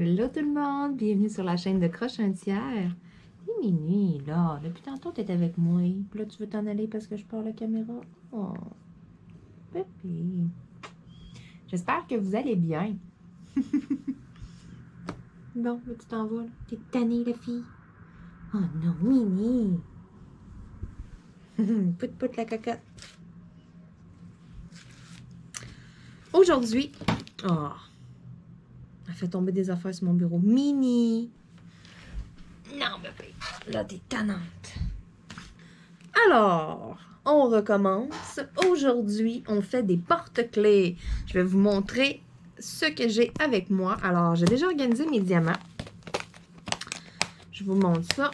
Hello tout le monde, bienvenue sur la chaîne de Croche un tiers. Dis Mini, là, depuis tantôt t'es avec moi, puis là tu veux t'en aller parce que je pars la caméra. Oh, Pépé. J'espère que vous allez bien. Bon, là tu t'en vas, là. T'es tannée la fille. Oh non, Mini. Pout pout la cocotte. Aujourd'hui, oh, elle fait tomber des affaires sur mon bureau. Mini. Non, bébé, là t'es tannante. Alors, on recommence. Aujourd'hui, on fait des porte-clés. Je vais vous montrer ce que j'ai avec moi. Alors, j'ai déjà organisé mes diamants. Je vous montre ça.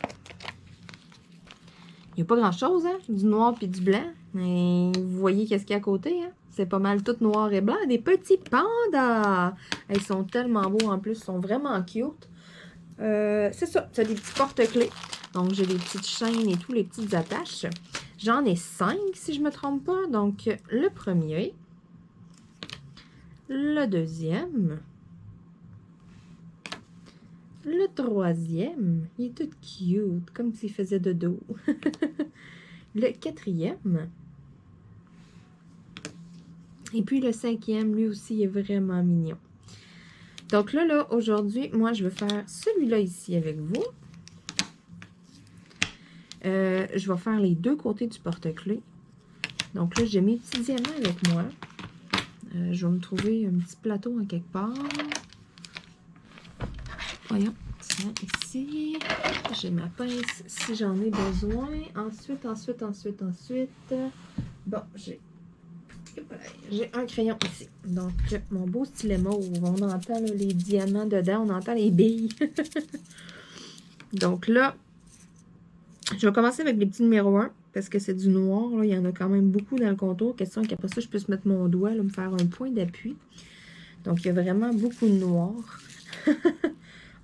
Il n'y a pas grand-chose, hein? Du noir puis du blanc. Mais vous voyez qu'est-ce qu'il y a à côté, hein? C'est pas mal tout noir et blanc. Des petits pandas! Ils sont tellement beaux en plus. Ils sont vraiment cute. C'est ça. C'est des petits porte-clés. Donc, j'ai des petites chaînes et tout, les petites attaches. J'en ai 5, si je ne me trompe pas. Donc, le premier, le deuxième, le troisième. Il est tout cute, comme s'il faisait de dos. Le quatrième. Et puis, le cinquième, lui aussi, est vraiment mignon. Donc là, aujourd'hui, moi, je vais faire celui-là ici avec vous. Je vais faire les deux côtés du porte-clés. Donc là, j'ai mes petits diamants avec moi. Je vais me trouver un petit plateau en quelque part. Voyons, tiens, ici. J'ai ma pince si j'en ai besoin. Ensuite. Bon, j'ai un crayon ici. Donc, mon beau stylet mauve. On entend là, les diamants dedans. On entend les billes. Donc là, je vais commencer avec les petits numéros 1. Parce que c'est du noir. Là. Il y en a quand même beaucoup dans le contour. Question qu'après ça, je puisse mettre mon doigt, là, me faire un point d'appui. Donc, il y a vraiment beaucoup de noir.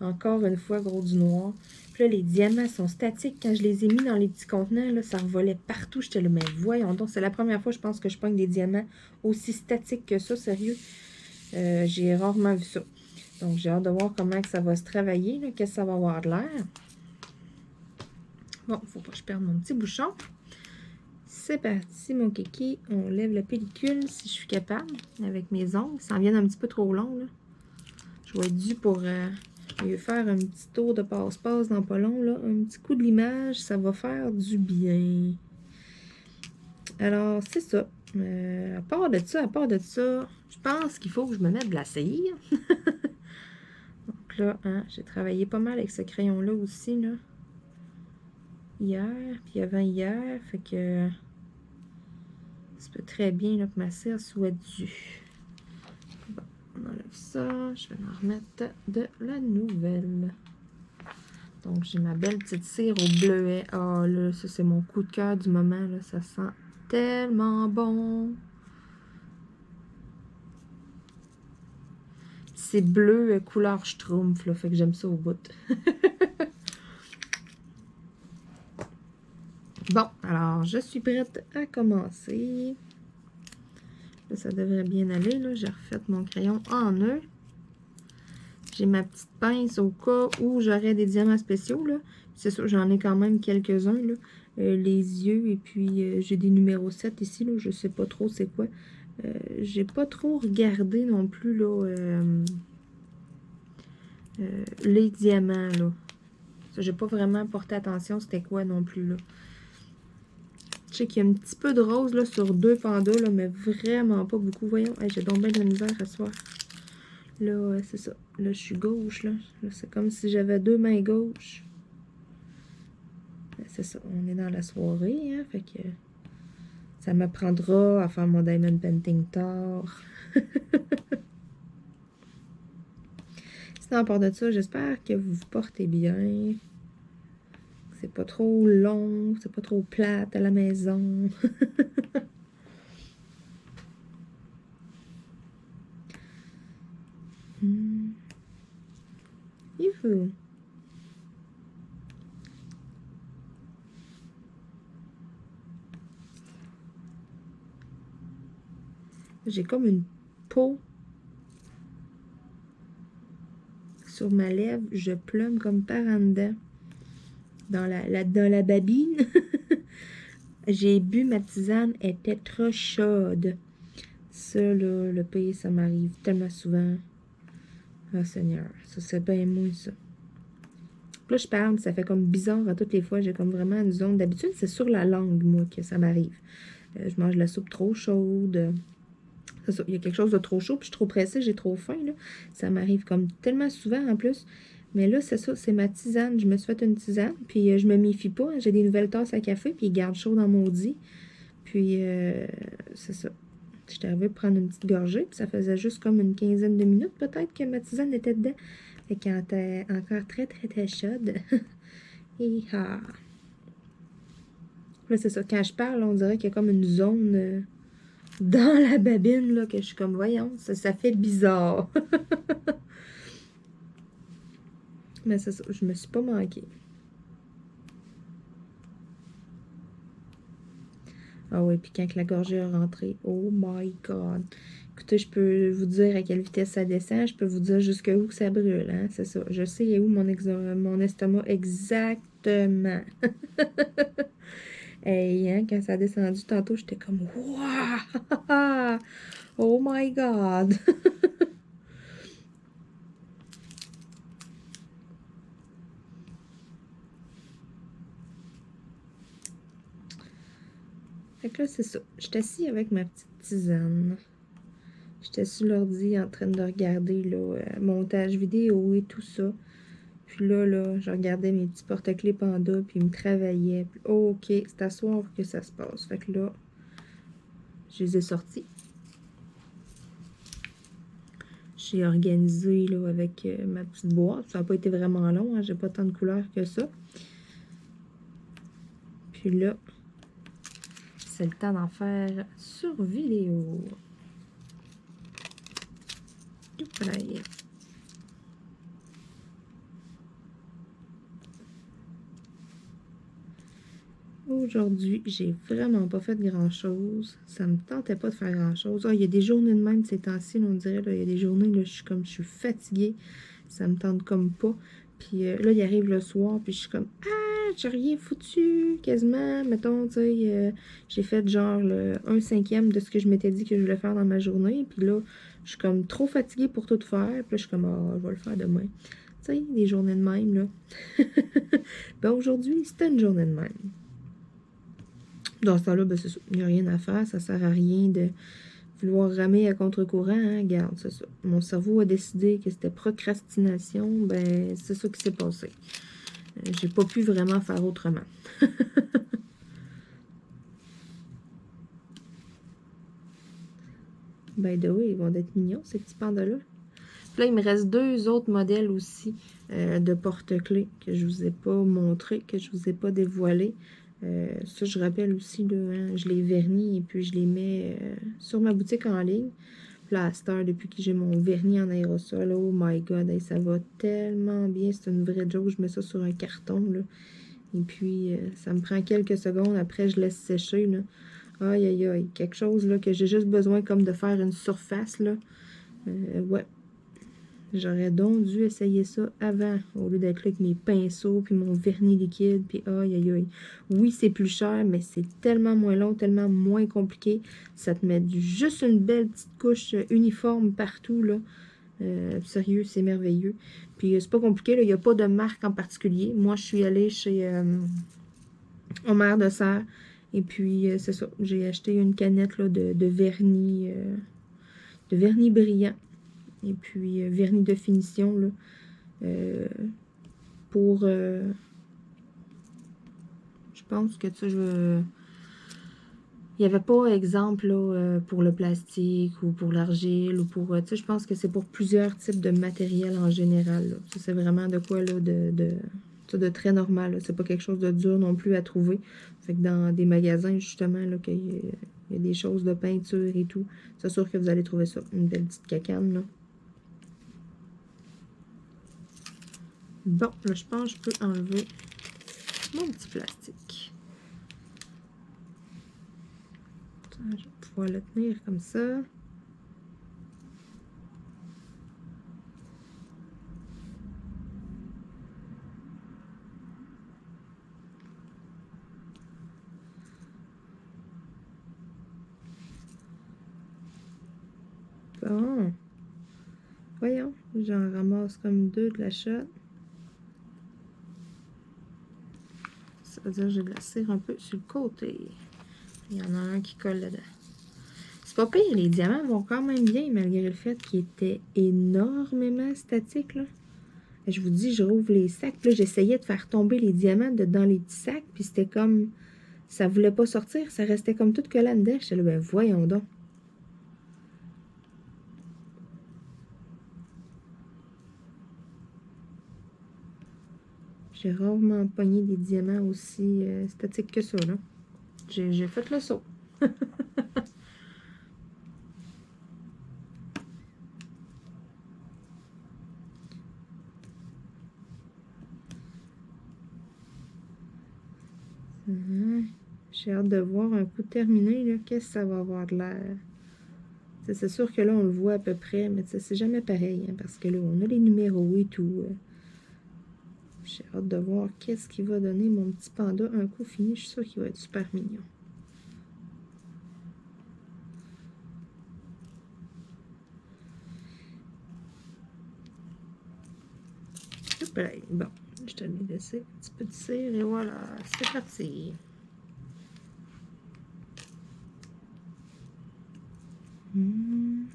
Encore une fois, gros du noir. Puis là, les diamants sont statiques. Quand je les ai mis dans les petits contenants, là, ça revolait partout. J'étais là, mais voyons donc. C'est la première fois, je pense, que je pogne des diamants aussi statiques que ça, sérieux. J'ai rarement vu ça. Donc, j'ai hâte de voir comment que ça va se travailler, qu'est-ce que ça va avoir de l'air. Bon, faut pas que je perde mon petit bouchon. C'est parti, mon kiki. On lève la pellicule si je suis capable avec mes ongles. Ça en vient un petit peu trop long, là. Je vais être due pour mieux faire un petit tour de passe-passe dans pas long, là. Un petit coup de l'image, ça va faire du bien. Alors, c'est ça. À part de ça, je pense qu'il faut que je me mette de la cire. Donc là, hein, j'ai travaillé pas mal avec ce crayon-là aussi, là. Hier, puis avant-hier, fait que ça peut très bien là, que ma cire soit due. Bon, on enlève ça. Je vais en remettre de la nouvelle. Donc, j'ai ma belle petite cire au bleuet. Ah, là, ça, c'est mon coup de cœur du moment. Là. Ça sent tellement bon. C'est bleu couleur schtroumpf, là. Fait que j'aime ça au bout. Bon, alors, je suis prête à commencer. Là, ça devrait bien aller, là. J'ai refait mon crayon en nœud. J'ai ma petite pince au cas où j'aurais des diamants spéciaux, là. C'est sûr, j'en ai quand même quelques-uns, là. Les yeux, et puis j'ai des numéros 7 ici, là. Je sais pas trop c'est quoi. J'ai pas trop regardé non plus, là, les diamants, là. J'ai pas vraiment porté attention c'était quoi non plus, là. Je sais qu'il y a un petit peu de rose, là, sur deux pandas, là, mais vraiment pas beaucoup. Voyons, hey, j'ai donc bien de la misère à soir. Là, c'est ça. Là, je suis gauche, là. Là, c'est comme si j'avais deux mains gauches. C'est ça, on est dans la soirée, hein, fait que ça m'apprendra à faire mon diamond painting tard. Sinon, à part de ça, j'espère que vous vous portez bien. C'est pas trop long, c'est pas trop plate à la maison. Youhou. J'ai comme une peau sur ma lèvre, je plume comme par en dedans. Dans la babine. J'ai bu ma tisane, elle était trop chaude. Ça, là, le pays, ça m'arrive tellement souvent. Oh Seigneur, ça c'est bien moins ça. Là, je parle, ça fait comme bizarre à toutes les fois. J'ai comme vraiment une zone. D'habitude, c'est sur la langue, moi, que ça m'arrive. Je mange de la soupe trop chaude. C'est ça, il y a quelque chose de trop chaud, puis je suis trop pressée, j'ai trop faim, là. Ça m'arrive comme tellement souvent, en plus. Mais là, c'est ça, c'est ma tisane. Je me suis fait une tisane, puis je me méfie pas. Hein. J'ai des nouvelles tasses à café, puis ils gardent chaud dans mon maudit. Puis, c'est ça. J'étais arrivée pour prendre une petite gorgée, puis ça faisait juste comme une quinzaine de minutes, peut-être, que ma tisane était dedans. Fait qu'elle était encore très, très, très chaude. Et ah. Là, c'est ça. Quand je parle, on dirait qu'il y a comme une zone dans la babine, là, que je suis comme, voyons, ça fait bizarre. Mais c'est ça, je me suis pas manquée. Ah oui, puis quand la gorgée est rentrée, oh my God. Écoutez, je peux vous dire à quelle vitesse ça descend, je peux vous dire jusqu'où que ça brûle, hein, c'est ça. Je sais où mon estomac exactement. Hey, hein, quand ça a descendu tantôt, j'étais comme, waouh! Oh my God! Fait que là, c'est ça. J'étais assis avec ma petite tisane. J'étais sur l'ordi en train de regarder là, montage vidéo et tout ça. Puis là, je regardais mes petits porte-clés Panda, puis ils me travaillaient. Puis, oh, OK, c'est à soir que ça se passe. Fait que là, je les ai sortis. J'ai organisé là, avec ma petite boîte. Ça n'a pas été vraiment long, hein, j'ai pas tant de couleurs que ça. Puis là, c'est le temps d'en faire sur vidéo. Voilà. Aujourd'hui, j'ai vraiment pas fait grand-chose. Ça me tentait pas de faire grand-chose. Ah, il y a des journées de même ces temps-ci, on dirait. Là, il y a des journées, là, je suis fatiguée. Ça me tente comme pas. Puis là, il arrive le soir, puis je suis comme, ah, j'ai rien foutu, quasiment. Mettons, tu sais, j'ai fait genre le 1/5 de ce que je m'étais dit que je voulais faire dans ma journée. Puis là, je suis comme trop fatiguée pour tout faire. Puis là, je suis comme, ah, je vais le faire demain. Tu sais, des journées de même, là. Ben, aujourd'hui, c'était une journée de même. Dans ce temps-là, ben, c'est ça. Il n'y a rien à faire. Ça sert à rien de vouloir ramer à contre-courant. Hein? Regarde, c'est ça. Mon cerveau a décidé que c'était procrastination. Ben, c'est ça qui s'est passé. J'ai pas pu vraiment faire autrement. By the way, ils vont être mignons, ces petits pandas-là. Là, il me reste 2 autres modèles aussi de porte-clés que je vous ai pas montré, que je vous ai pas dévoilé. Ça, je rappelle aussi, là, hein, je les vernis et puis je les mets sur ma boutique en ligne. Puis là, à cette heure, depuis que j'ai mon vernis en aérosol, oh my God, hey, ça va tellement bien. C'est une vraie joke. Je mets ça sur un carton, là. Et puis, ça me prend quelques secondes. Après, je laisse sécher, là. Aïe, aïe, aïe. Quelque chose, là, que j'ai juste besoin comme de faire une surface, là. Ouais. J'aurais donc dû essayer ça avant, au lieu d'être là avec mes pinceaux, puis mon vernis liquide, puis aïe, aïe, aïe. Oui, c'est plus cher, mais c'est tellement moins long, tellement moins compliqué. Ça te met juste une belle petite couche uniforme partout, là. Sérieux, c'est merveilleux. Puis c'est pas compliqué, là, il n'y a pas de marque en particulier. Moi, je suis allée chez Omer de Serre, et puis c'est ça, j'ai acheté une canette là, de vernis brillant. Et puis, vernis de finition, là, pour, je pense que, tu sais, il n'y avait pas exemple, là, pour le plastique ou pour l'argile ou pour, tu sais, je pense que c'est pour plusieurs types de matériel en général, là. Ça, c'est vraiment de quoi, là, de très normal, là. C'est pas quelque chose de dur non plus à trouver. Fait que dans des magasins, justement, là, qu'il y a des choses de peinture et tout, c'est sûr que vous allez trouver ça. Une belle petite cacane, là. Bon, là, je pense que je peux enlever mon petit plastique. Je vais pouvoir le tenir comme ça. Voyons, j'en ramasse comme 2 de la shot. Ça veut dire que j'ai de la cire un peu sur le côté. Il y en a un qui colle dedans. C'est pas pire, les diamants vont quand même bien, malgré le fait qu'ils étaient énormément statiques, là. Je vous dis, je rouvre les sacs, puis là, j'essayais de faire tomber les diamants dans les petits sacs, puis c'était comme... Ça voulait pas sortir, ça restait comme tout collé dedans. J'étais là, ben voyons donc. J'ai rarement pogné des diamants aussi statiques que ça, là. J'ai fait le saut. J'ai hâte de voir un coup terminé, là. Qu'est-ce que ça va avoir de l'air? C'est sûr que là, on le voit à peu près, mais c'est jamais pareil, hein, parce que là, on a les numéros et tout. J'ai hâte de voir qu'est-ce qui va donner mon petit panda un coup fini. Je suis sûre qu'il va être super mignon. Bon, je te l'ai laissé un petit peu de cire et voilà, c'est parti. Bon,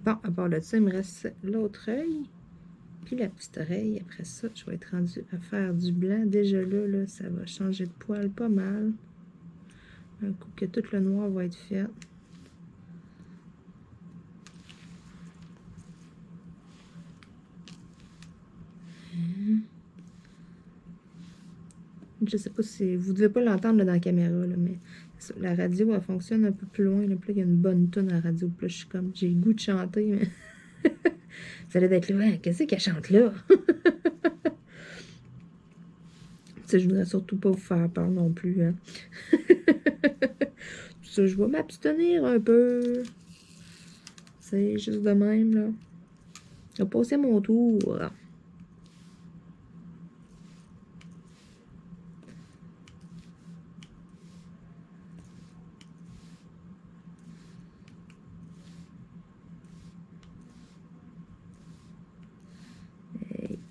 à part de ça, il me reste l'autre œil. Puis la petite oreille. Après ça, je vais être rendue à faire du blanc. Déjà là, ça va changer de poil pas mal. Un coup que tout le noir va être fait. Je sais pas si... Vous devez pas l'entendre dans la caméra, là, mais la radio, elle fonctionne un peu plus loin. Là, puis là, il y a une bonne tonne à la radio. Puis là, je suis comme... J'ai le goût de chanter, mais... ça allait être là. Ouais, qu'est-ce qu'elle chante là? Ça, je voudrais surtout pas vous faire peur non plus. Hein. Ça, je vais m'abstenir un peu. C'est juste de même, là. Je vais passer mon tour.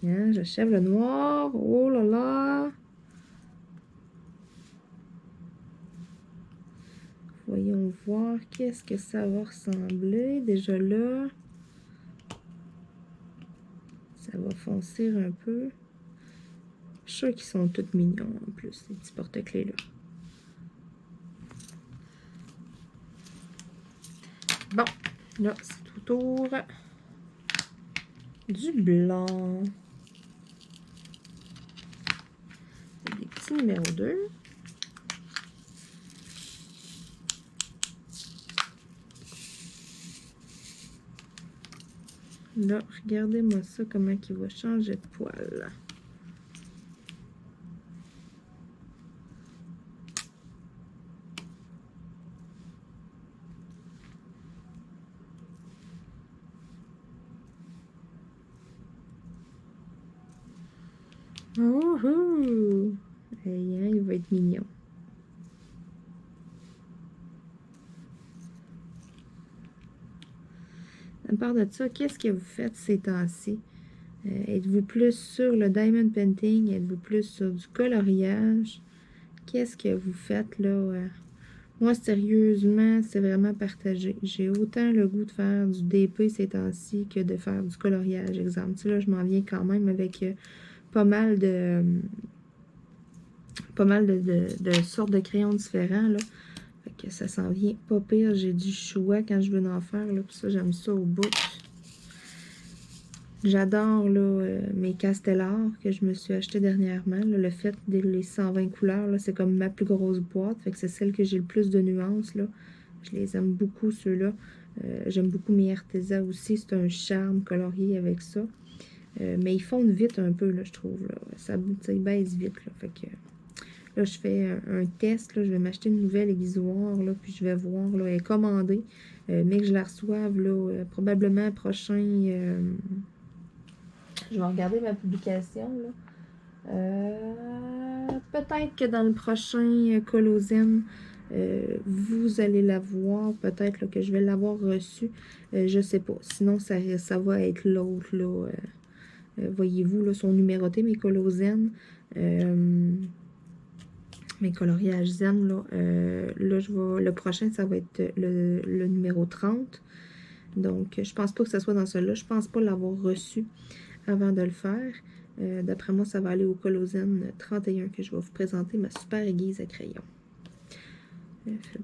Hein, j'achève le noir. Oh là là. Voyons voir qu'est-ce que ça va ressembler. Déjà là, ça va foncer un peu. Je suis sûre qu'ils sont tous mignons en plus, les petits porte-clés là. Bon, là, c'est autour du blanc. Des petits numéros 2. Là, regardez-moi ça, comment il va changer de poil. Oh, oh! Hey, hein, il va être mignon. À part de ça, qu'est-ce que vous faites ces temps-ci? Êtes-vous plus sur le diamond painting? Êtes-vous plus sur du coloriage? Qu'est-ce que vous faites là? Moi, sérieusement, c'est vraiment partagé. J'ai autant le goût de faire du DP ces temps-ci que de faire du coloriage, exemple. Tu sais, là, je m'en viens quand même avec pas mal de sortes de crayons différents, là. Fait que ça s'en vient pas pire. J'ai du choix quand je veux en faire, là. Puis ça, j'aime ça au bout. J'adore mes castellars que je me suis acheté dernièrement. Là, le fait des les 120 couleurs, c'est comme ma plus grosse boîte. Fait que c'est celle que j'ai le plus de nuances. Là. Je les aime beaucoup, ceux-là. J'aime beaucoup mes Arteza aussi. C'est un charme colorié avec ça. Mais ils fondent vite un peu, là, je trouve. Là. Ça baisse vite. Là. Fait que, là, je fais un test. Là. Je vais m'acheter une nouvelle aiguisoire. Là, puis je vais voir. Là, elle est commandée. Mais que je la reçoive là, probablement prochain... je vais regarder ma publication, là. Peut-être que dans le prochain Colosem, vous allez l'avoir, peut-être que je vais l'avoir reçu, je sais pas. Sinon, ça va être l'autre, là. Voyez-vous, là, sont numérotés, mes colosènes. Mes coloriages zen, là. Là, le prochain, ça va être le numéro 30. Donc, je pense pas que ça soit dans celui-là. Je pense pas l'avoir reçu avant de le faire. D'après moi, ça va aller au Colosène 31 que je vais vous présenter ma super aiguise à crayon.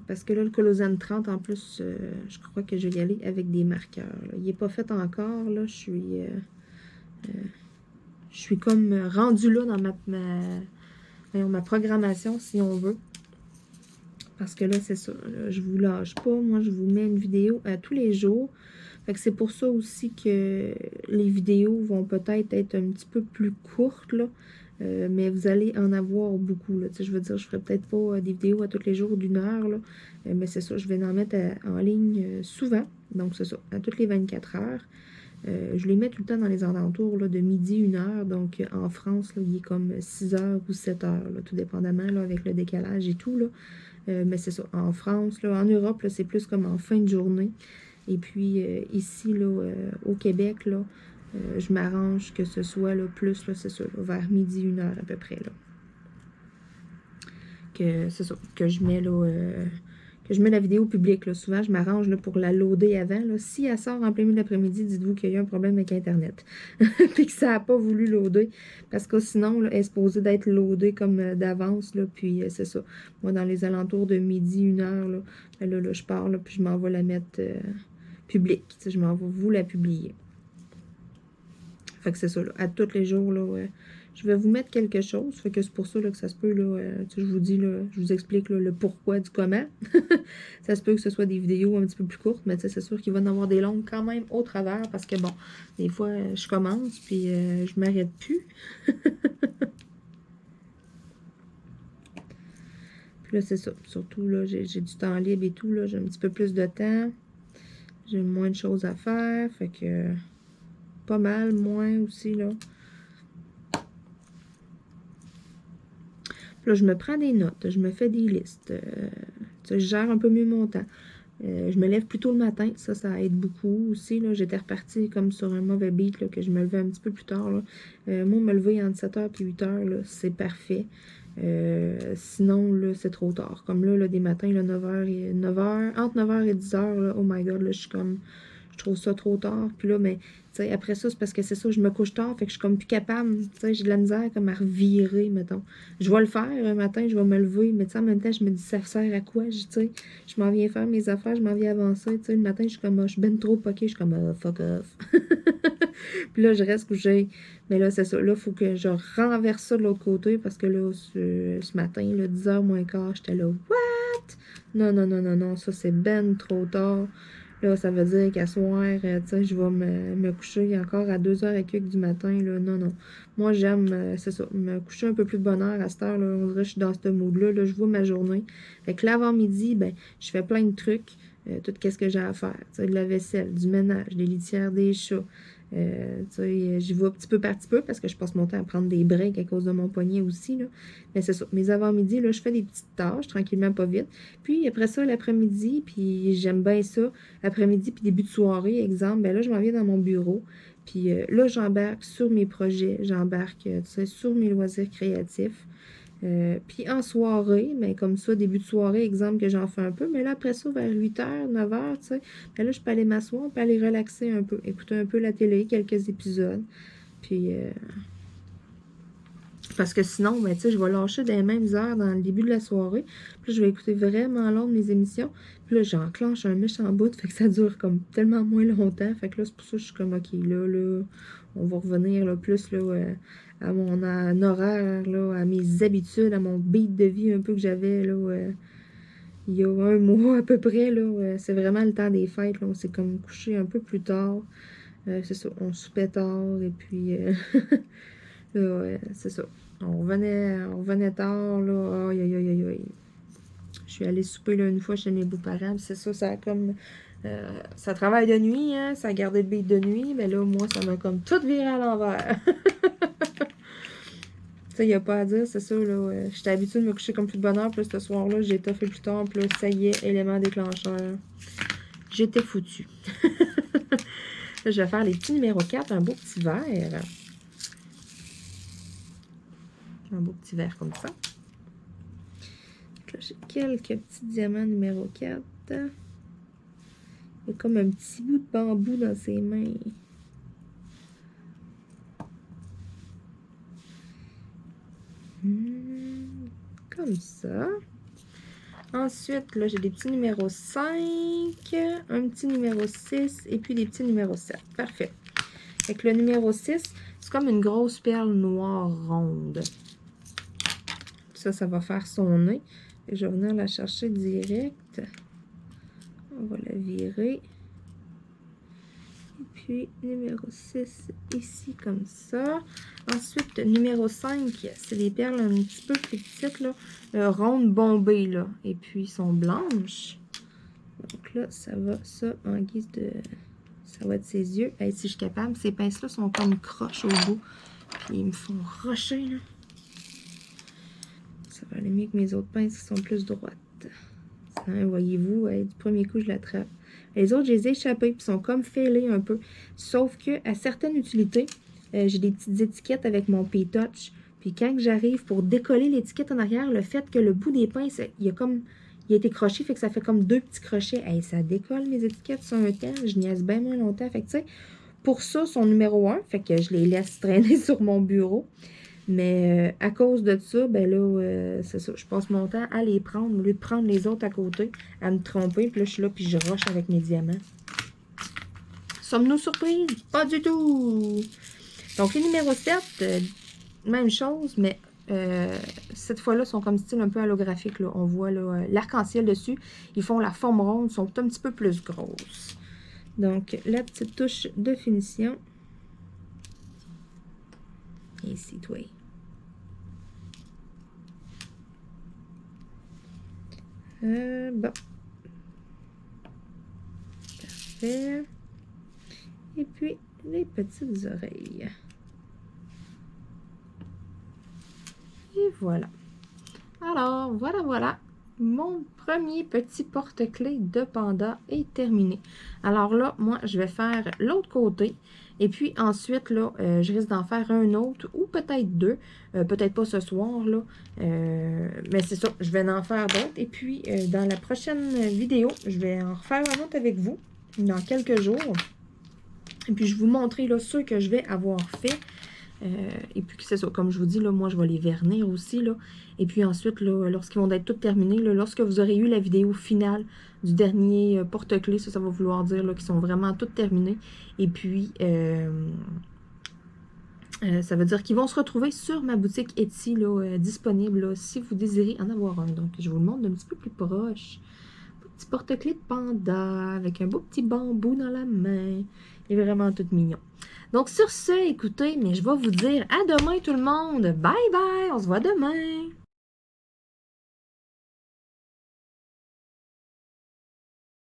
Parce que là, le Colosène 30, en plus, je crois que je vais y aller avec des marqueurs. Là. Il n'est pas fait encore. Là, je suis comme rendue là dans ma programmation, si on veut. Parce que là, c'est ça. Là, je vous lâche pas. Moi, je vous mets une vidéo tous les jours. Fait que c'est pour ça aussi que les vidéos vont peut-être être un petit peu plus courtes, là. Mais vous allez en avoir beaucoup, là. Je veux dire, je ferai peut-être pas des vidéos à tous les jours d'1 heure, là. Mais c'est ça, je vais en mettre en ligne souvent. Donc, c'est ça, à toutes les 24 heures. Je les mets tout le temps dans les alentours là, de midi, 1 heure. Donc, en France, là, il est comme 6 heures ou 7 heures, là, tout dépendamment, là, avec le décalage et tout, là. Mais c'est ça, en France, là, en Europe, c'est plus comme en fin de journée. Et puis, ici, là, au Québec, là, je m'arrange que ce soit là, plus, là, c'est ça, là, vers midi, 1 heure à peu près, là. C'est ça, que je mets, là, que je mets la vidéo publique, là. Souvent, je m'arrange là, pour la loader avant, là. Si elle sort en plein milieu de l'après-midi, dites-vous qu'il y a eu un problème avec Internet. Puis que ça n'a pas voulu loader. Parce que sinon, là, elle est supposée d'être loadée comme d'avance, là. Puis, c'est ça. Moi, dans les alentours de midi, 1 heure, là, ben là, je pars, là, puis je m'en vais la mettre... public. Je m'en vais vous la publier. Fait que c'est ça, là, à tous les jours, là, je vais vous mettre quelque chose. Fait que c'est pour ça là, que ça se peut, là, je vous dis, là, je vous explique là, le pourquoi du comment. Ça se peut que ce soit des vidéos un petit peu plus courtes, mais c'est sûr qu'il va y en avoir des longues quand même au travers, parce que bon, des fois, je commence, puis je m'arrête plus. Puis là, c'est ça. Surtout, là, j'ai du temps libre et tout, là, j'ai un petit peu plus de temps. J'ai moins de choses à faire, fait que pas mal, moins aussi, là. Puis là, je me prends des notes, je me fais des listes. Je gère un peu mieux mon temps. Je me lève plus tôt le matin, ça aide beaucoup aussi. J'étais repartie comme sur un mauvais beat, là, que je me levais un petit peu plus tard. Là. Moi, me lever entre 7h et 8h, c'est parfait. Sinon, là, c'est trop tard. Comme là, des matins, là, 9h, entre 9h et 10h, là, oh my god, là, je trouve ça trop tard. Puis là, mais, tu sais, après ça, c'est parce que c'est ça, je me couche tard, fait que je suis comme plus capable, tu sais, j'ai de la misère comme à revirer, mettons. Je vais le faire un matin, je vais me lever, mais tu sais, en même temps, je me dis, ça sert à quoi, tu sais, je m'en viens faire mes affaires, je m'en viens avancer, tu sais, le matin, je suis comme, je suis ben trop poquée, je suis comme, fuck off. Puis là, je reste couchée. Mais là, c'est ça, là, il faut que je renverse ça de l'autre côté, parce que là, ce matin, là, 10h moins quart, j'étais là, what? Non, non, non, non, non, ça, c'est ben trop tard. Là, ça veut dire qu'à soir, tu sais, je vais me coucher encore à 2h et quelques du matin, là. Non, non. Moi, j'aime, c'est ça, me coucher un peu plus de bonne heure à cette heure, là. On dirait que je suis dans ce mood-là, là. Je vois ma journée. Fait que l'avant-midi, ben, je fais plein de trucs. Tout ce que j'ai à faire. Tu sais, de la vaisselle, du ménage, des litières, des chats. Tu sais, j'y vais petit peu par petit peu parce que je passe mon temps à prendre des breaks à cause de mon poignet aussi, là. Mais c'est ça. Mes avant-midi, là, je fais des petites tâches, tranquillement, pas vite. Puis après ça, l'après-midi, puis j'aime bien ça. Après-midi, puis début de soirée, exemple, ben là, je m'en viens dans mon bureau. Puis là, j'embarque sur mes projets, j'embarque, tu sais, sur mes loisirs créatifs. Puis en soirée, mais comme ça, début de soirée, exemple que j'en fais un peu, mais là, après ça, vers 8h, 9h, tu sais, ben là, je peux aller m'asseoir, puis aller relaxer un peu, écouter un peu la télé, quelques épisodes, puis parce que sinon, ben, tu sais, je vais lâcher des mêmes heures dans le début de la soirée, puis là, je vais écouter vraiment long mes émissions, puis là, j'enclenche un méchant bout, fait que ça dure comme tellement moins longtemps, fait que là, c'est pour ça que je suis comme, ok, là, on va revenir, là, plus, là, à mon horaire, là, à mes habitudes, à mon beat de vie un peu que j'avais, là, il y a un mois à peu près, là, c'est vraiment le temps des fêtes, là, on s'est comme couché un peu plus tard, c'est ça, on soupait tard, et puis, là, c'est ça, on revenait tard, là, aïe, aïe, aïe, aïe, aïe. Je suis allée souper, là, une fois chez mes beaux-parents, c'est ça a comme... ça travaille de nuit, hein, ça a gardé le beat de nuit, mais là, moi, ça m'a comme tout viré à l'envers. Ça, il n'y a pas à dire, c'est ça, là. J'étais habituée de me coucher comme plus de bonne heure, puis ce soir-là, j'ai toffé plus tard, puis là, ça y est, élément déclencheur. J'étais foutue. Là, je vais faire les petits numéros 4, un beau petit vert. Un beau petit vert comme ça. Là, j'ai quelques petits diamants numéro 4. Il y a comme un petit bout de bambou dans ses mains. Comme ça. Ensuite, là, j'ai des petits numéros 5, un petit numéro 6 et puis des petits numéros 7. Parfait. Avec le numéro 6, c'est comme une grosse perle noire ronde. Ça va faire son nez. Et je vais venir la chercher direct. On va la virer. Et puis, numéro 6 ici, comme ça. Ensuite, numéro 5, c'est des perles un petit peu plus petites, là, rondes bombées, là. Et puis, sont blanches. Donc là, ça va, ça, en guise de... Ça va être ses yeux. Hey, si je suis capable, ces pinces-là sont comme croches au bout. Puis, ils me font rocher, là. Ça va aller mieux que mes autres pinces qui sont plus droites. Hein, voyez-vous, du premier coup, je l'attrape. Les autres, je les ai échappés, puis sont comme fêlés un peu. Sauf que à certaines utilités, j'ai des petites étiquettes avec mon P-Touch. Puis quand j'arrive pour décoller l'étiquette en arrière, le fait que le bout des pinces, il a été croché, fait que ça fait comme deux petits crochets. Hey, ça décolle mes étiquettes sur un temps. Je niaise bien moins longtemps. Fait que tu sais, pour ça, son numéro 1, fait que je les laisse traîner sur mon bureau. Mais à cause de ça, ben là, c'est ça. Je passe mon temps à les prendre, au lieu de prendre les autres à côté, à me tromper. Puis là, je suis là, puis je rush avec mes diamants. Sommes-nous surprises? Pas du tout! Donc, les numéros 7, même chose, mais cette fois-là, sont comme style un peu holographique. Là. On voit l'arc-en-ciel dessus. Ils font la forme ronde, sont un petit peu plus grosses. Donc, la petite touche de finition. Ici, toi. Bon. Parfait. Et puis, les petites oreilles. Et voilà. Alors, voilà. Mon premier petit porte-clés de panda est terminé. Alors là, moi, je vais faire l'autre côté. Et puis ensuite, là, je risque d'en faire un autre ou peut-être deux. Peut-être pas ce soir, là. Mais c'est ça, je vais en faire d'autres. Et puis, dans la prochaine vidéo, je vais en refaire un autre avec vous dans quelques jours. Et puis, je vais vous montrer là, ceux que je vais avoir fait. Et puis, c'est ça, comme je vous dis, là, moi, je vais les vernir aussi, là. Et puis ensuite, là, lorsqu'ils vont être tous terminés, là, lorsque vous aurez eu la vidéo finale du dernier porte-clés, ça va vouloir dire qu'ils sont vraiment tous terminés. Et puis, ça veut dire qu'ils vont se retrouver sur ma boutique Etsy, là, disponible, là, si vous désirez en avoir un. Donc, je vous le montre d'un petit peu plus proche. Un petit porte-clés de panda, avec un beau petit bambou dans la main. Il est vraiment tout mignon. Donc, sur ce, écoutez, mais je vais vous dire à demain tout le monde. Bye bye, on se voit demain.